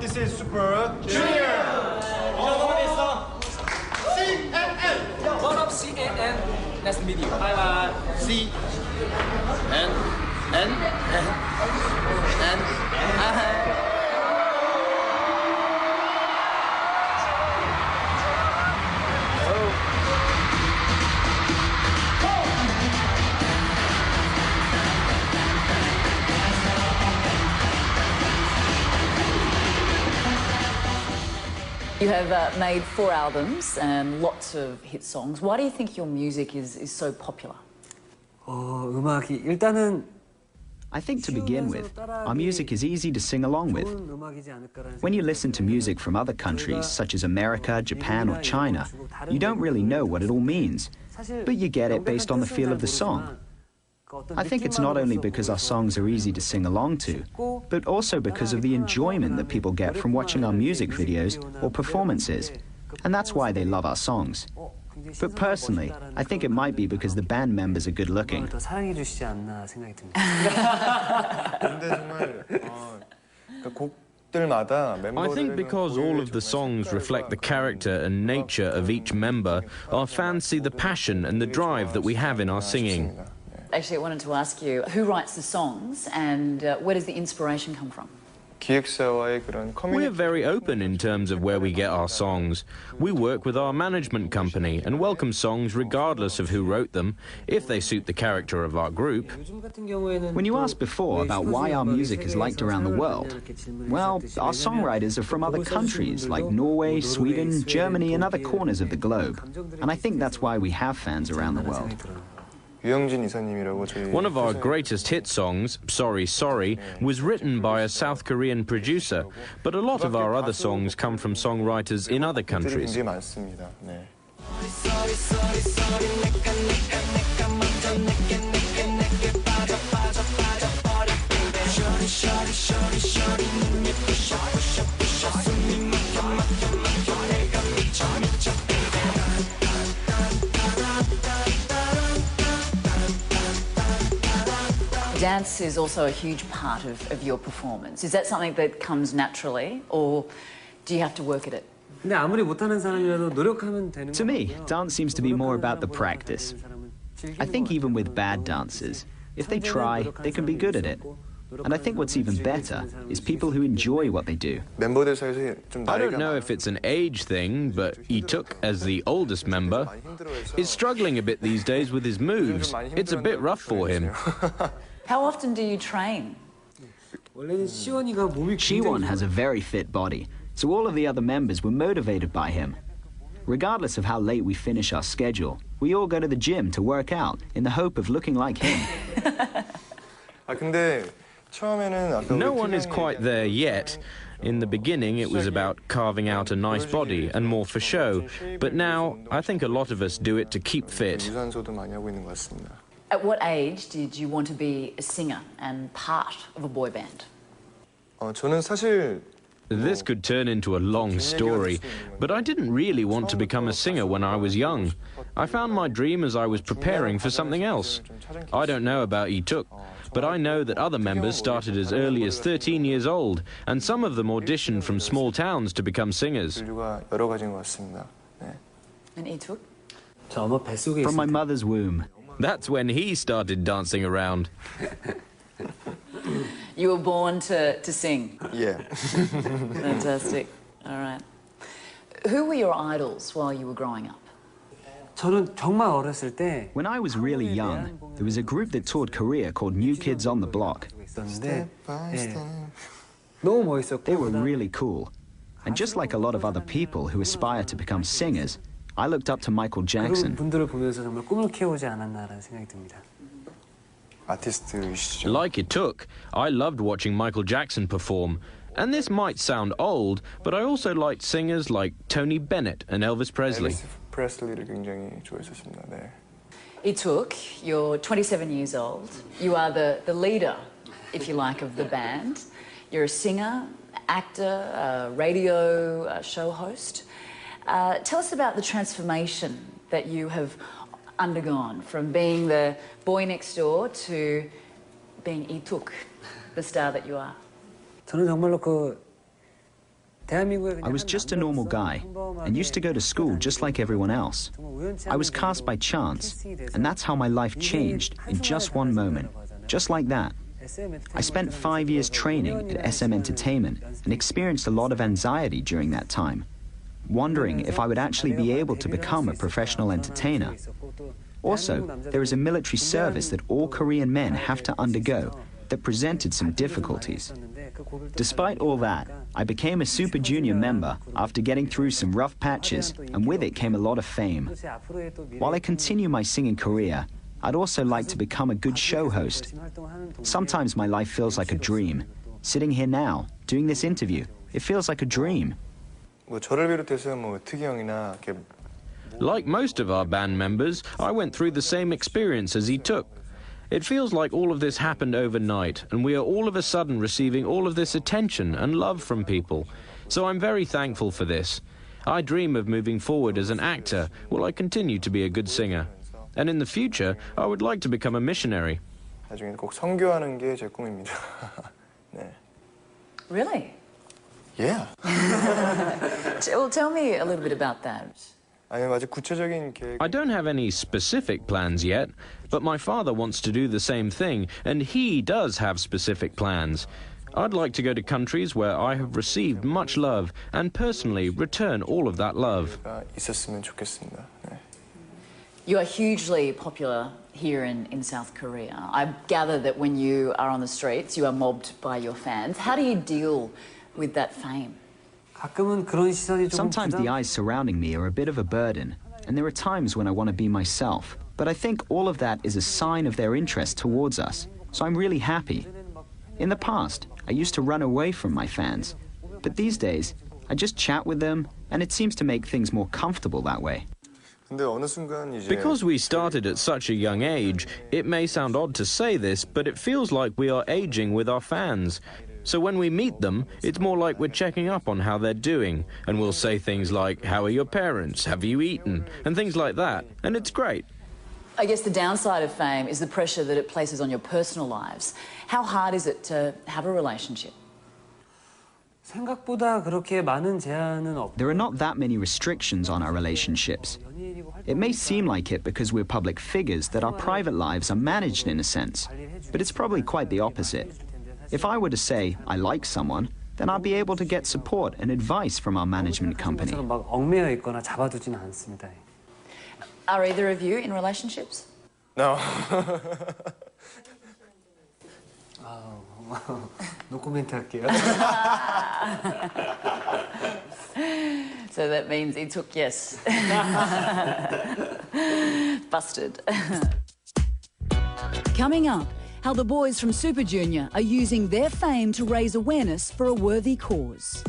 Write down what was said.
This is Super Junior. CNN. What up, CNN? Nice to meet you. Bye bye. C. N. You have made 4 albums and lots of hit songs. Why do you think your music is so popular? 음악이 일단은 I think to begin with, our music is easy to sing along with. When you listen to music from other countries, such as America, Japan, or China, you don't really know what it all means, but you get it based on the feel of the song. I think it's not only because our songs are easy to sing along to, but also because of the enjoyment that people get from watching our music videos or performances, and that's why they love our songs. But personally, I think it might be because the band members are good looking. I think because all of the songs reflect the character and nature of each member, our fans see the passion and the drive that we have in our singing. Actually, I wanted to ask you, who writes the songs and where does the inspiration come from? We're very open in terms of where we get our songs. We work with our management company and welcome songs regardless of who wrote them, if they suit the character of our group. When you asked before about why our music is liked around the world, well, our songwriters are from other countries like Norway, Sweden, Germany, and other corners of the globe. And I think that's why we have fans around the world. One of our greatest hit songs, Sorry Sorry, was written by a South Korean producer, but a lot of our other songs come from songwriters in other countries. Dance is also a huge part of your performance. Is that something that comes naturally, or do you have to work at it? To me, dance seems to be more about the practice. I think even with bad dancers, if they try, they can be good at it. And I think what's even better is people who enjoy what they do. I don't know if it's an age thing, but Lee-tuk, as the oldest member, is struggling a bit these days with his moves. It's a bit rough for him. How often do you train? Siwon has a very fit body, so all of the other members were motivated by him. Regardless of how late we finish our schedule, we all go to the gym to work out in the hope of looking like him. No one is quite there yet. In the beginning, it was about carving out a nice body and more for show. But now, I think a lot of us do it to keep fit. At what age did you want to be a singer and part of a boy band? This could turn into a long story, but I didn't really want to become a singer when I was young. I found my dream as I was preparing for something else. I don't know about Lee-tuk, but I know that other members started as early as 13 years old, and some of them auditioned from small towns to become singers. And Lee-tuk? From my mother's womb. That's when he started dancing around. You were born to sing? Yeah. Fantastic. All right. Who were your idols while you were growing up? When I was really young, there was a group that toured Korea called New Kids on the Block. They were really cool. And just like a lot of other people who aspire to become singers, I looked up to Michael Jackson. Like Lee-tuk, I loved watching Michael Jackson perform. And this might sound old, but I also liked singers like Tony Bennett and Elvis Presley. Lee-tuk, you're 27 years old. You are the leader, if you like, of the band. You're a singer, actor, radio show host. Tell us about the transformation that you have undergone from being the boy next door to being Lee-tuk, the star that you are. I was just a normal guy and used to go to school just like everyone else. I was cast by chance, and that's how my life changed in just one moment, just like that. I spent 5 years training at SM Entertainment and experienced a lot of anxiety during that time, wondering if I would actually be able to become a professional entertainer. Also, there is a military service that all Korean men have to undergo that presented some difficulties. Despite all that, I became a Super Junior member after getting through some rough patches, and with it came a lot of fame. While I continue my singing career, I'd also like to become a good show host. Sometimes my life feels like a dream. Sitting here now, doing this interview, it feels like a dream. Like most of our band members, I went through the same experience as he took. It feels like all of this happened overnight, and we are all of a sudden receiving all of this attention and love from people. So I'm very thankful for this. I dream of moving forward as an actor while I continue to be a good singer. And in the future, I would like to become a missionary. Really? Yeah. Well, tell me a little bit about that. I don't have any specific plans yet, but my father wants to do the same thing, and he does have specific plans. I'd like to go to countries where I have received much love and personally return all of that love. You are hugely popular here in South Korea. I gather that when you are on the streets, you are mobbed by your fans. How do you deal with that fame? Sometimes the eyes surrounding me are a bit of a burden, and there are times when I want to be myself. But I think all of that is a sign of their interest towards us, so I'm really happy. In the past, I used to run away from my fans, but these days, I just chat with them, and it seems to make things more comfortable that way. Because we started at such a young age, it may sound odd to say this, but it feels like we are aging with our fans. So when we meet them, it's more like we're checking up on how they're doing, and we'll say things like, "How are your parents? Have you eaten?" and things like that, and it's great. I guess the downside of fame is the pressure that it places on your personal lives. How hard is it to have a relationship? There are not that many restrictions on our relationships. It may seem like it because we're public figures that our private lives are managed in a sense, but it's probably quite the opposite. If I were to say I like someone, then I'd be able to get support and advice from our management company. Are either of you in relationships? No. 노코멘트 할게요. So that means it took yes. Busted. Coming up, how the boys from Super Junior are using their fame to raise awareness for a worthy cause.